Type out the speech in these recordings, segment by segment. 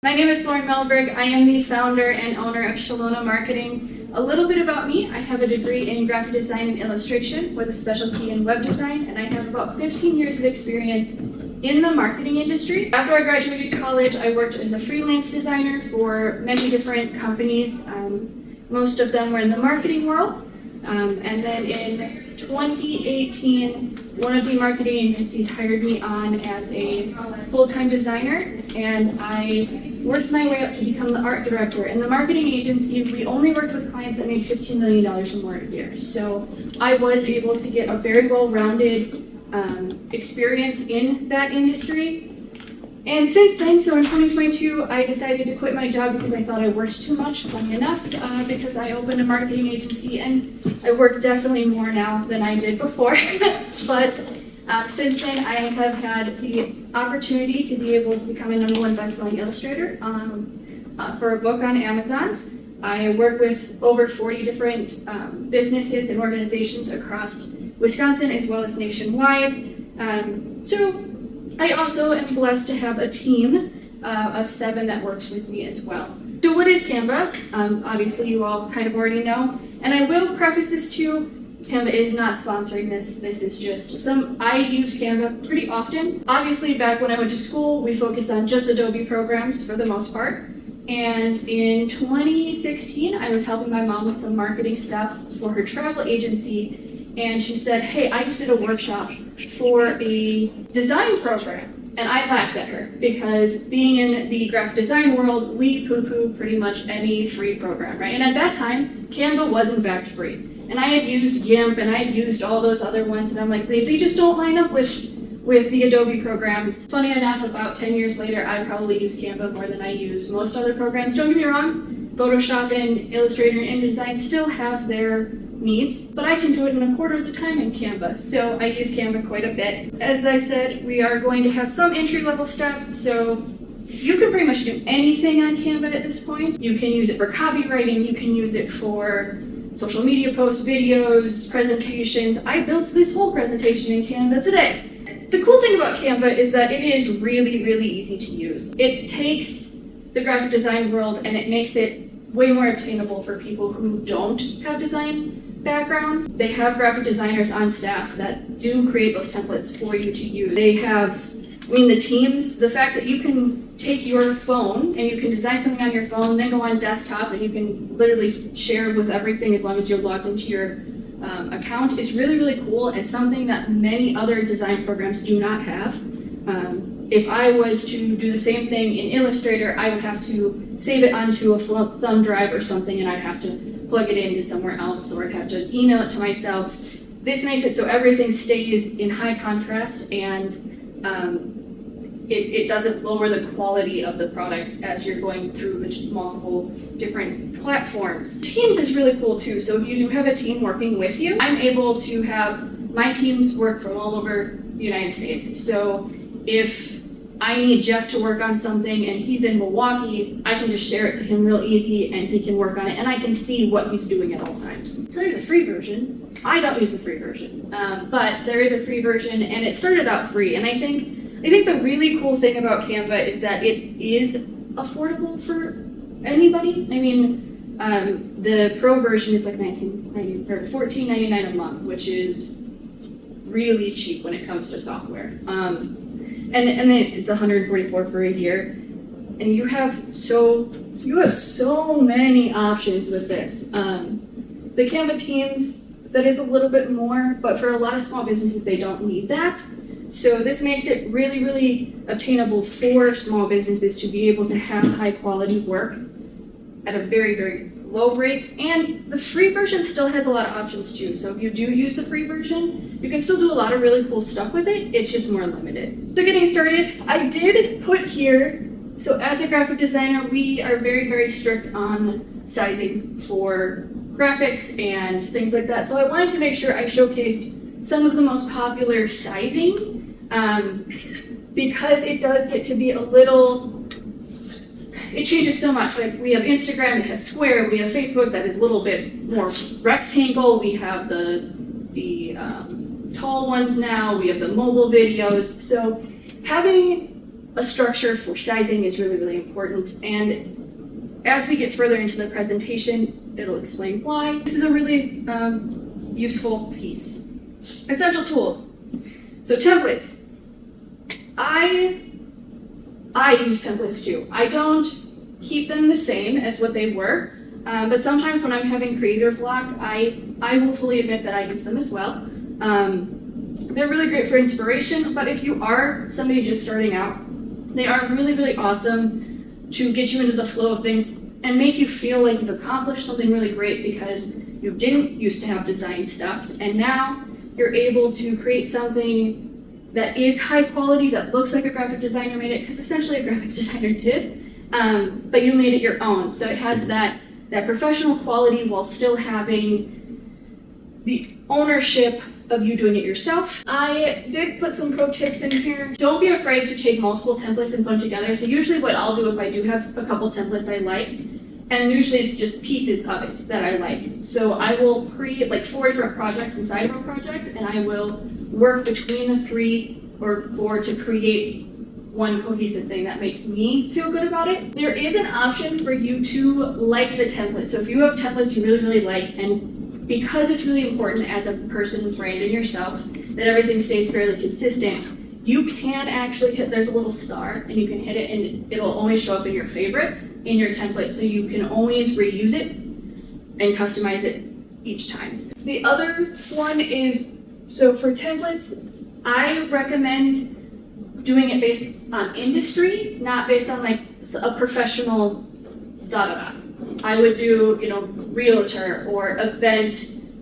My name is Lauren Medelberg. I am the founder and owner of Chelona Marketing. A little bit about me: I have a degree in graphic design and illustration with a specialty in web design, and I have about 15 years of experience in the marketing industry. After I graduated college, I worked as a freelance designer for many different companies. Most of them were in the marketing world. And then in 2018, one of the marketing agencies hired me on as a full-time designer, and I worked my way up to become the art director. In the marketing agency, we only worked with clients that made $15 million or more a year. So I was able to get a very well-rounded experience in that industry. And since then, so in 2022, I decided to quit my job because I thought I worked too much, funny enough, because I opened a marketing agency and I work definitely more now than I did before. But since then, I have had the opportunity to be able to become a #1 best-selling illustrator for a book on Amazon. I work with over 40 different businesses and organizations across Wisconsin as well as nationwide. So I also am blessed to have a team of 7 that works with me as well. So what is Canva? Obviously you all kind of already know. And I will preface this too, Canva is not sponsoring this. This is just I use Canva pretty often. Obviously back when I went to school, we focused on just Adobe programs for the most part. And in 2016, I was helping my mom with some marketing stuff for her travel agency. And she said, "Hey, I just did a workshop for a design program." And I laughed at her because being in the graphic design world, we poo-poo pretty much any free program, right? And at that time, Canva was in fact free. And I had used GIMP and I had used all those other ones, and I'm like, they just don't line up with the Adobe programs. Funny enough, about 10 years later, I probably use Canva more than I use most other programs. Don't get me wrong, Photoshop and Illustrator and InDesign still have their needs, but I can do it in a quarter of the time in Canva, so I use Canva quite a bit. As I said, we are going to have some entry-level stuff, so you can pretty much do anything on Canva at this point. You can use it for copywriting, you can use it for social media posts, videos, presentations. I built this whole presentation in Canva today. The cool thing about Canva is that it is really, really easy to use. It takes the graphic design world and it makes it way more obtainable for people who don't have design backgrounds. They have graphic designers on staff that do create those templates for you to use. They have, the teams, the fact that you can take your phone and you can design something on your phone, then go on desktop and you can literally share with everything as long as you're logged into your account is really, really cool, and something that many other design programs do not have. If I was to do the same thing in Illustrator, I would have to save it onto a thumb drive or something, and I'd have to plug it into somewhere else, or I'd have to email it to myself. This makes it so everything stays in high contrast, and it doesn't lower the quality of the product as you're going through the multiple different platforms. Teams is really cool too, so if you do have a team working with you, I'm able to have my teams work from all over the United States. So if I need Jeff to work on something and he's in Milwaukee, I can just share it to him real easy and he can work on it, and I can see what he's doing at all times. There's a free version. I don't use the free version, but there is a free version, and it started out free. And I think the really cool thing about Canva is that it is affordable for anybody. The pro version is like $19.99 or $14.99 a month, which is really cheap when it comes to software. And then it's $144 for a year, and you have so many options with this. The Canva teams, that is a little bit more, but for a lot of small businesses, they don't need that. So this makes it really, really obtainable for small businesses to be able to have high quality work at a very, very low rate. And the free version still has a lot of options too. So if you do use the free version, you can still do a lot of really cool stuff with it. It's just more limited. So getting started, I did put here, so as a graphic designer, we are very, very strict on sizing for graphics and things like that. So I wanted to make sure I showcased some of the most popular sizing, because it does get to be a little, it changes so much. Like we have Instagram that has square, we have Facebook that is a little bit more rectangle, we have the tall ones now, we have the mobile videos. So having a structure for sizing is really, really important. And as we get further into the presentation, it'll explain why. This is a really useful piece. Essential tools. So templates. I use templates too. I don't keep them the same as what they were, but sometimes when I'm having creative block, I will fully admit that I use them as well. They're really great for inspiration, but if you are somebody just starting out, they are really, really awesome to get you into the flow of things and make you feel like you've accomplished something really great because you didn't used to have design stuff, and now you're able to create something that is high quality, that looks like a graphic designer made it, because essentially a graphic designer did, but you made it your own. So it has that professional quality while still having the ownership of you doing it yourself. I did put some pro tips in here. Don't be afraid to take multiple templates and put them together. So usually what I'll do if I do have a couple templates I like, and usually it's just pieces of it that I like. So I will create like 4 different projects inside of a project, and I will work between the 3 or 4 to create one cohesive thing that makes me feel good about it. There is an option for you to like the template. So if you have templates you really, really like, and because it's really important as a person branding yourself that everything stays fairly consistent, you can actually hit, there's a little star, and you can hit it and it'll only show up in your favorites in your template, so you can always reuse it and customize it each time. The other one is, so for templates, I recommend doing it based on industry, not based on like a professional da-da-da. I would do, Realtor or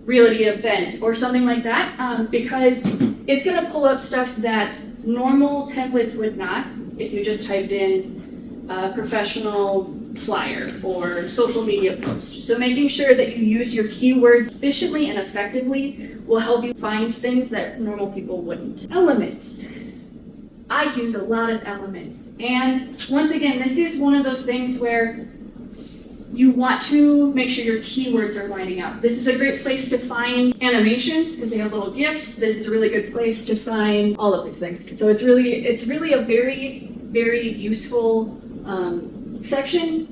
realty event or something like that, because it's gonna pull up stuff that normal templates would not if you just typed in professional flyer or social media post. So making sure that you use your keywords efficiently and effectively will help you find things that normal people wouldn't. Elements. I use a lot of elements. And once again, this is one of those things where you want to make sure your keywords are lining up. This is a great place to find animations because they have little GIFs. This is a really good place to find all of these things. So it's really a very, very useful section.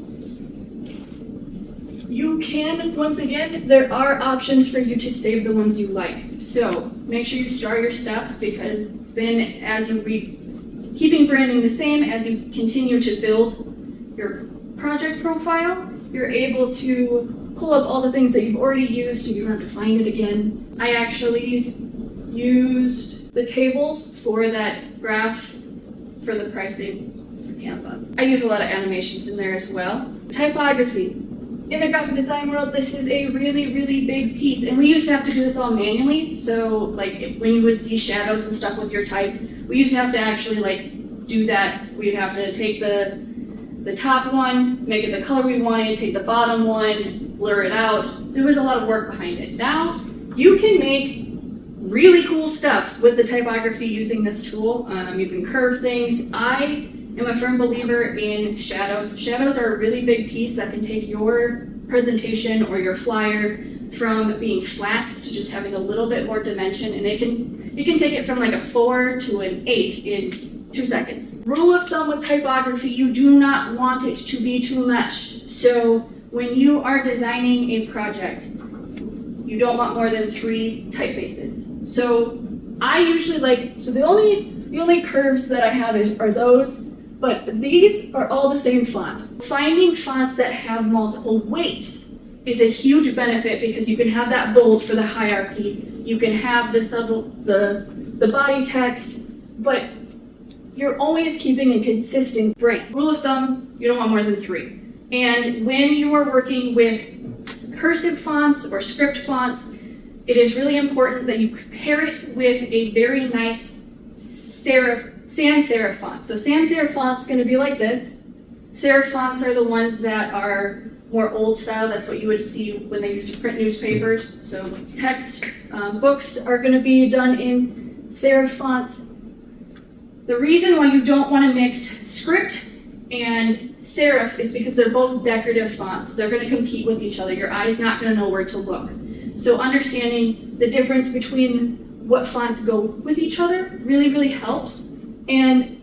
You can, once again, there are options for you to save the ones you like. So make sure you star your stuff, because then as you keeping branding the same, as you continue to build your project profile, you're able to pull up all the things that you've already used so you don't have to find it again. I actually used the tables for that graph for the pricing for Canva. I use a lot of animations in there as well. Typography. In the graphic design world, this is a really, really big piece, and we used to have to do this all manually. So like when you would see shadows and stuff with your type, we used to have to actually like do that. We'd have to take the top one, make it the color we wanted, take the bottom one, blur it out. There was a lot of work behind it. Now, you can make really cool stuff with the typography using this tool. You can curve things. I am a firm believer in shadows. Shadows are a really big piece that can take your presentation or your flyer from being flat to just having a little bit more dimension, and it can take it from like a 4 to an 8 in 2 seconds. Rule of thumb with typography, you do not want it to be too much. So when you are designing a project, you don't want more than 3 typefaces. So I usually the only curves that I have are those, but these are all the same font. Finding fonts that have multiple weights is a huge benefit, because you can have that bold for the hierarchy, you can have the body text, but you're always keeping a consistent brand. Rule of thumb, you don't want more than 3. And when you are working with cursive fonts or script fonts, it is really important that you pair it with a very nice sans serif font. So sans serif font's going to be like this. Serif fonts are the ones that are more old style. That's what you would see when they used to print newspapers. So text books are going to be done in serif fonts. The reason why you don't want to mix script and serif is because they're both decorative fonts. They're going to compete with each other. Your eye's not going to know where to look. So understanding the difference between what fonts go with each other really, really helps. And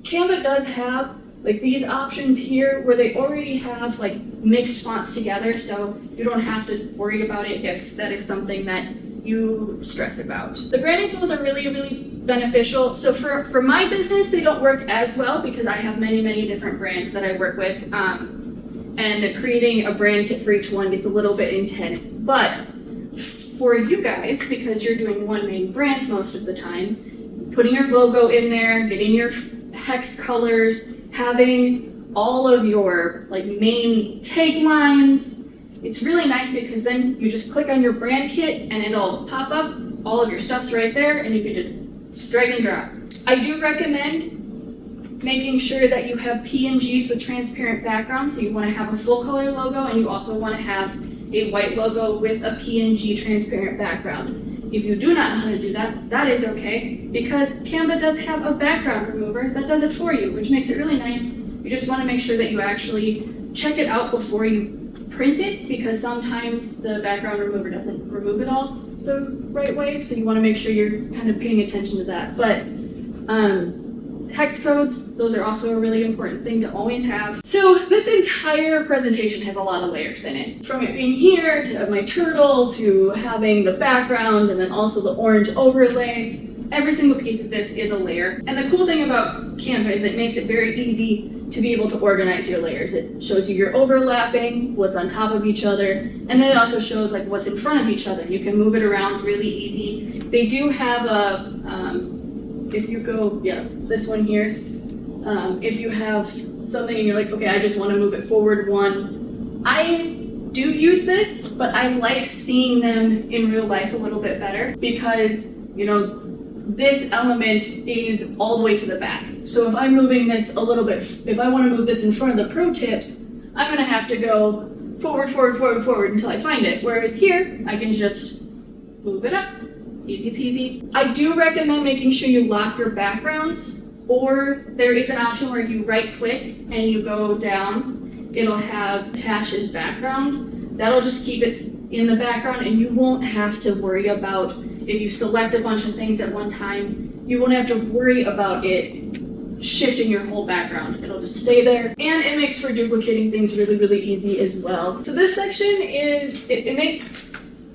Canva does have like these options here where they already have like mixed fonts together, so you don't have to worry about it if that is something that you stress about. The branding tools are really, really beneficial. So for my business, they don't work as well because I have many, many different brands that I work with. And creating a brand kit for each one gets a little bit intense. But for you guys, because you're doing one main brand most of the time, putting your logo in there, getting your hex colors, having all of your like main taglines, it's really nice because then you just click on your brand kit and it'll pop up, all of your stuff's right there, and you can just drag and drop. I do recommend making sure that you have PNGs with transparent backgrounds. So you want to have a full color logo, and you also want to have a white logo with a PNG transparent background. If you do not know how to do that, that is okay, because Canva does have a background remover that does it for you, which makes it really nice. You just want to make sure that you actually check it out before you print it, because sometimes the background remover doesn't remove it all the right way, so you want to make sure you're kind of paying attention to that. But hex codes, those are also a really important thing to always have. So this entire presentation has a lot of layers in it. From it being here, to my turtle, to having the background, and then also the orange overlay. Every single piece of this is a layer. And the cool thing about Canva is it makes it very easy to be able to organize your layers. It shows you your overlapping, what's on top of each other, and then it also shows like what's in front of each other. You can move it around really easy. They do have a, if you go, this one here, if you have something and you're like, okay, I just want to move it forward one. I do use this, but I like seeing them in real life a little bit better because, you know, this element is all the way to the back. So if I'm moving this a little bit, if I want to move this in front of the pro tips, I'm going to have to go forward until I find it. Whereas here, I can just move it up. Easy peasy. I do recommend making sure you lock your backgrounds, or there is an option where if you right click and you go down, it'll have attach as background. That'll just keep it in the background, and you won't have to worry about, if you select a bunch of things at one time, you won't have to worry about it shifting your whole background. It'll just stay there, and it makes for duplicating things really, really easy as well. So this section is, it makes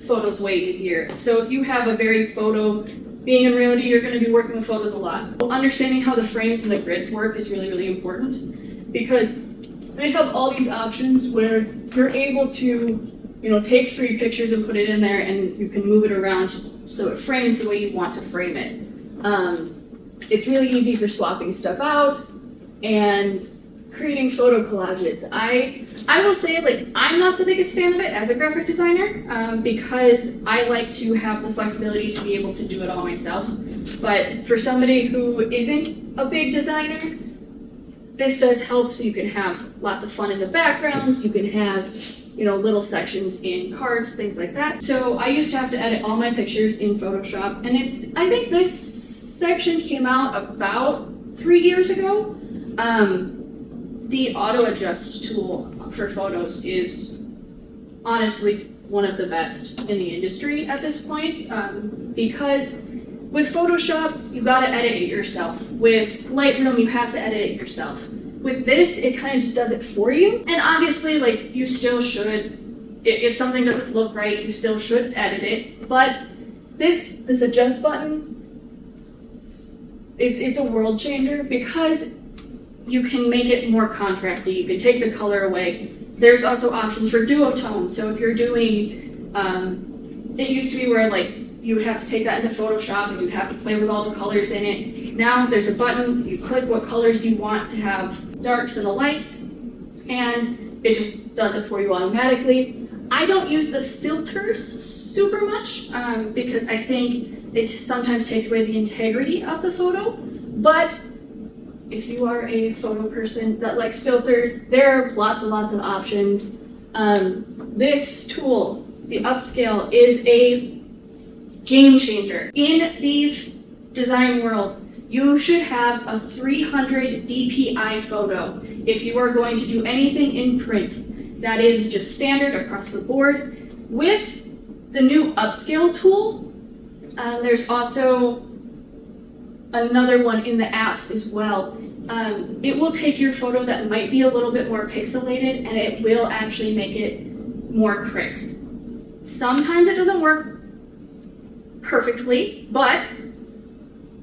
photos way easier. So if you have a being in realty, you're going to be working with photos a lot. Understanding how the frames and the grids work is really, really important, because they have all these options where you're able to, you know, take 3 pictures and put it in there, and you can move it around so it frames the way you want to frame it. It's really easy for swapping stuff out and creating photo collages. I will say, like, I'm not the biggest fan of it as a graphic designer, because I like to have the flexibility to be able to do it all myself. But for somebody who isn't a big designer, this does help, so you can have lots of fun in the backgrounds. You can have, you know, little sections in cards, things like that. So I used to have to edit all my pictures in Photoshop, and I think this section came out about 3 years ago. The auto adjust tool for photos is honestly one of the best in the industry at this point, because with Photoshop, you gotta edit it yourself. With Lightroom, you have to edit it yourself. With this, it kind of just does it for you. And obviously, like, you still should, if something doesn't look right, you still should edit it. But this adjust button, it's a world changer, because you can make it more contrasty. You can take the color away. There's also options for duotone. So if you're doing, it used to be where like you would have to take that into Photoshop and you'd have to play with all the colors in it. Now there's a button, you click what colors you want to have darks and the lights, and it just does it for you automatically. I don't use the filters super much because I think it sometimes takes away the integrity of the photo, but if you are a photo person that likes filters, there are lots and lots of options. This tool, the upscale, is a game changer. In the design world, you should have a 300 DPI photo if you are going to do anything in print. That is just standard across the board. With the new upscale tool, there's also another one in the apps as well. it will take your photo that might be a little bit more pixelated and it will actually make it more crisp. Sometimes it doesn't work perfectly, but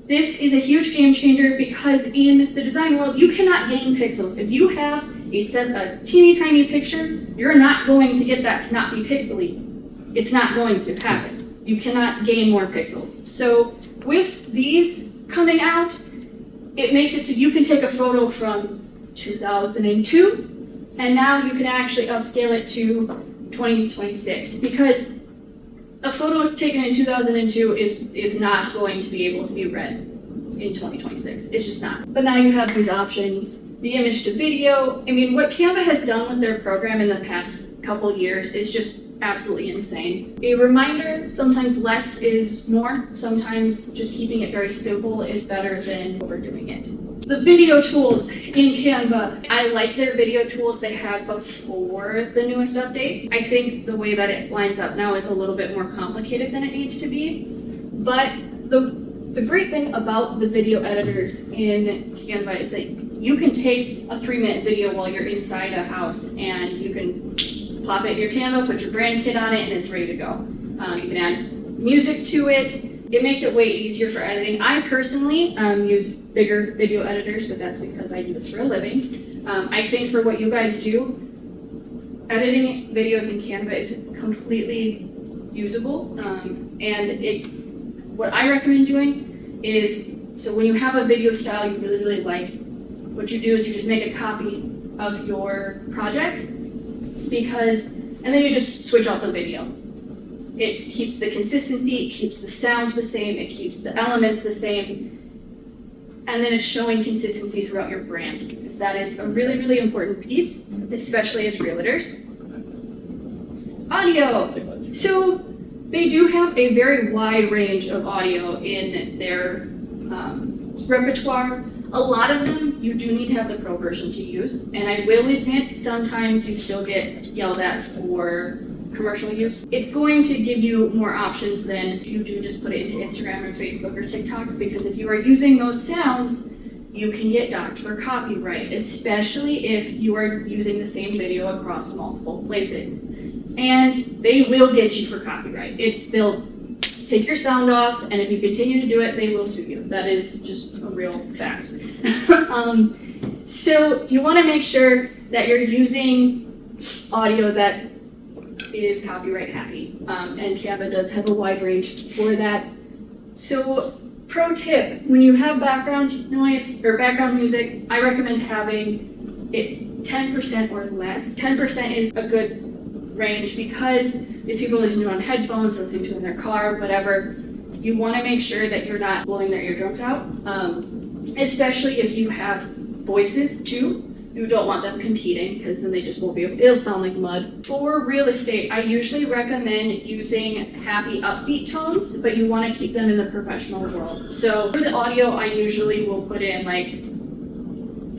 this is a huge game changer because in the design world, you cannot gain pixels. If you have a teeny tiny picture, you're not going to get that to not be pixely. It's not going to happen. You cannot gain more pixels. So with these coming out, it makes it so you can take a photo from 2002 and now you can actually upscale it to 2026 because a photo taken in 2002 is not going to be able to be read in 2026. It's just not. But now you have these options, the image to video. I mean, what Canva has done with their program in the past couple years is just absolutely insane. A reminder, sometimes less is more. Sometimes just keeping it very simple is better than overdoing it. The video tools in Canva, I like their video tools they had before the newest update. I think the way that it lines up now is a little bit more complicated than it needs to be. But the great thing about the video editors in Canva is that you can take a 3-minute video while you're inside a house and you can plop it in your Canva, put your brand kit on it, and it's ready to go. You can add music to it. It makes it way easier for editing. I personally use bigger video editors, but that's because I do this for a living. I think for what you guys do, editing videos in Canva is completely usable. What I recommend doing is, so when you have a video style you really, really like, what you do is you just make a copy of your project, and then you just switch out the video. It keeps the consistency, it keeps the sound the same, it keeps the elements the same, and then it's showing consistency throughout your brand, because that is a really, really important piece, especially as realtors. Audio. So they do have a very wide range of audio in their repertoire. A lot of them you do need to have the pro version to use, and I will admit sometimes you still get yelled at for commercial use. It's going to give you more options than if you do just put it into Instagram or Facebook or TikTok, because if you are using those sounds, you can get docked for copyright, especially if you are using the same video across multiple places. And they will get you for copyright. They'll take your sound off, and if you continue to do it, they will sue you. That is just a real fact. So you want to make sure that you're using audio that is copyright happy, and Canva does have a wide range for that. So pro tip, when you have background noise or background music, I recommend having it 10% or less. 10% is a good range because if people listen to it on headphones, listening to it in their car, whatever, you want to make sure that you're not blowing their eardrums out, especially if you have voices too. You don't want them competing because then they just won't be able, it'll sound like mud. For real estate, I usually recommend using happy upbeat tones, but you want to keep them in the professional world. So for the audio, I usually will put in like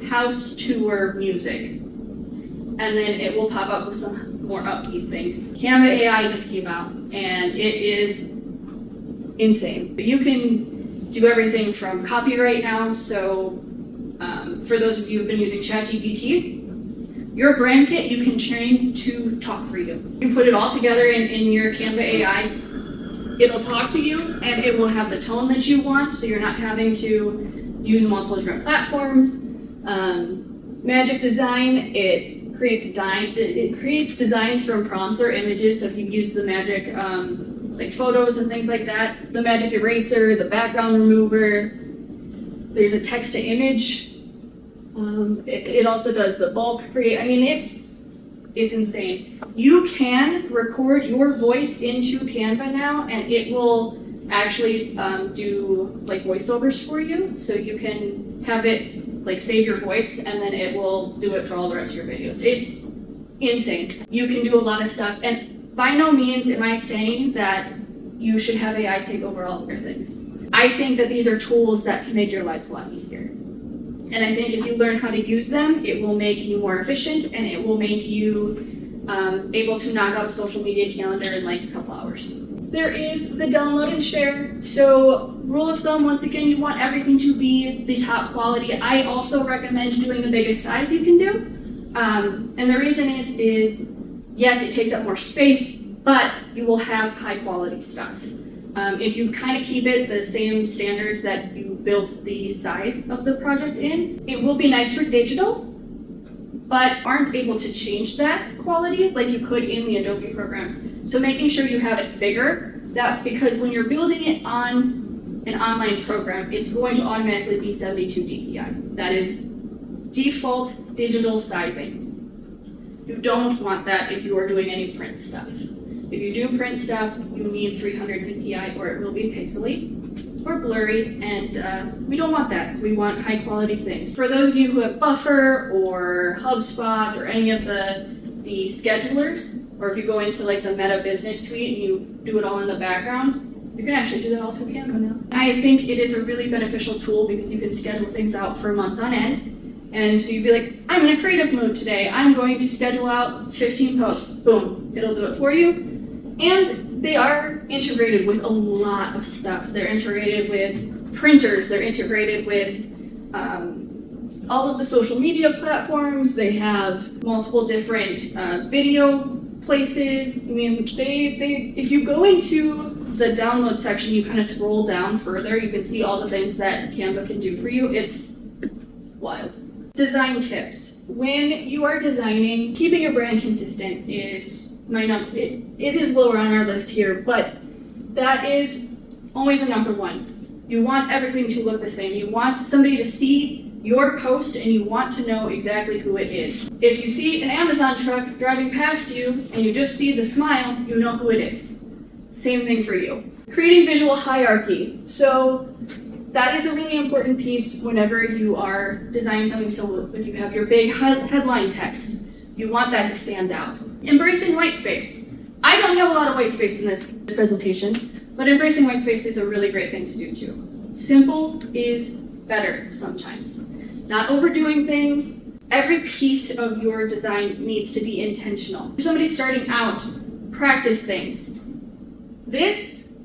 house tour music, and then it will pop up with some more upbeat things. Canva AI just came out and it is insane. You can do everything from copyright now, so for those of you who've been using ChatGPT, your brand kit you can train to talk for you. You put it all together in your Canva AI, it'll talk to you and it will have the tone that you want, so you're not having to use multiple different platforms. Magic Design, it creates designs from prompts or images, so if you use the Magic like photos and things like that, the Magic Eraser, the background remover, there's a text to image. It also does the bulk create. I mean, it's insane. You can record your voice into Canva now, and it will actually do like voiceovers for you. So you can have it like save your voice, and then it will do it for all the rest of your videos. It's insane. You can do a lot of stuff, and by no means am I saying that you should have AI take over all of your things. I think that these are tools that can make your lives a lot easier. And I think if you learn how to use them, it will make you more efficient, and it will make you able to knock out a social media calendar in like a couple hours. There is the download and share. So rule of thumb, once again, you want everything to be the top quality. I also recommend doing the biggest size you can do. And the reason is yes, it takes up more space, but you will have high quality stuff. If you kind of keep it the same standards that you built the size of the project in, it will be nice for digital, but aren't able to change that quality like you could in the Adobe programs. So making sure you have it bigger, because when you're building it on an online program, it's going to automatically be 72 dpi. That is default digital sizing. You don't want that if you are doing any print stuff. If you do print stuff, you need 300 dpi or it will be pixely or blurry, and we don't want that. We want high quality things. For those of you who have Buffer or HubSpot or any of the schedulers, or if you go into like the Meta Business Suite and you do it all in the background, you can actually do that also in Canva now. I think it is a really beneficial tool because you can schedule things out for months on end. And so you'd be like, I'm in a creative mood today. I'm going to schedule out 15 posts. Boom, it'll do it for you. And they are integrated with a lot of stuff. They're integrated with printers. They're integrated with all of the social media platforms. They have multiple different video places. I mean, if you go into the download section, you kind of scroll down further, you can see all the things that Canva can do for you. It's wild. Design tips. When you are designing, keeping your brand consistent is it is lower on our list here, but that is always a number one. You want everything to look the same. You want somebody to see your post and you want to know exactly who it is. If you see an Amazon truck driving past you and you just see the smile, you know who it is. Same thing for you. Creating visual hierarchy. So that is a really important piece whenever you are designing something. So if you have your big headline text, you want that to stand out. Embracing white space. I don't have a lot of white space in this presentation, but embracing white space is a really great thing to do too. Simple is better sometimes. Not overdoing things. Every piece of your design needs to be intentional. For somebody starting out, practice things. This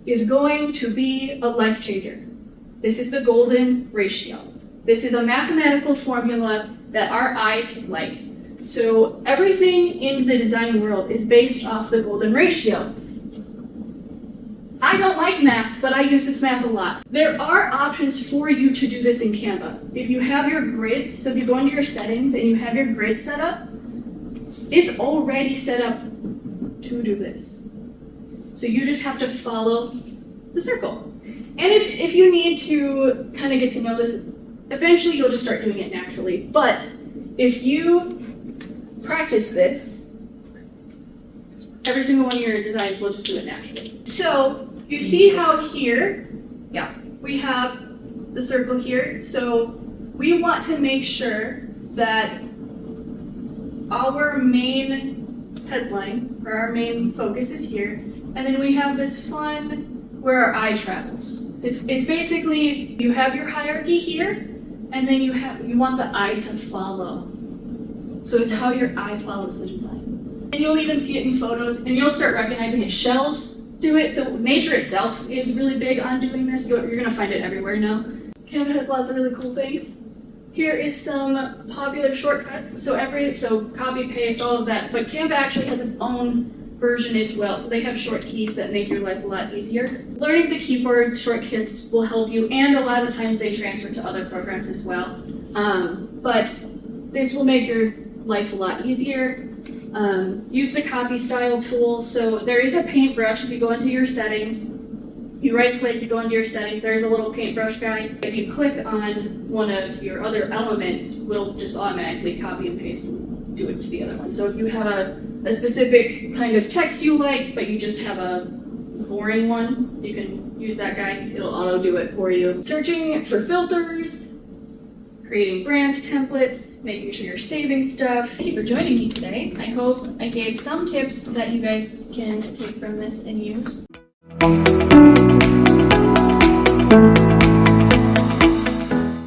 is going to be a life changer. This is the golden ratio. This is a mathematical formula that our eyes like. So everything in the design world is based off the golden ratio. I don't like maths, but I use this math a lot. There are options for you to do this in Canva. If you have your grids, so if you go into your settings and you have your grid set up, it's already set up to do this. So you just have to follow the circle. And if you need to kind of get to know this, eventually you'll just start doing it naturally. But if you practice this, every single one of your designs will just do it naturally. So you see how here, we have the circle here. So we want to make sure that our main headline, or our main focus is here. And then we have this fun where our eye travels. It's basically, you have your hierarchy here, and then you want the eye to follow. So it's how your eye follows the design. And you'll even see it in photos, and you'll start recognizing it. Shells do it, so nature itself is really big on doing this. You're gonna find it everywhere now. Canva has lots of really cool things. Here is some popular shortcuts. So copy, paste, all of that, but Canva actually has its own version as well. So they have short keys that make your life a lot easier. Learning the keyboard shortcuts will help you, and a lot of times they transfer to other programs as well. But this will make your life a lot easier. Use the copy style tool. So there is a paintbrush. If you go into your settings, you right click, you go into your settings, there's a little paintbrush guy. If you click on one of your other elements, we'll just automatically copy and paste and do it to the other one. So if you have a specific kind of text you like, but you just have a boring one, you can use that guy. It'll auto do it for you. Searching for filters, creating brand templates, making sure you're saving stuff. Thank you for joining me today. I hope I gave some tips that you guys can take from this and use.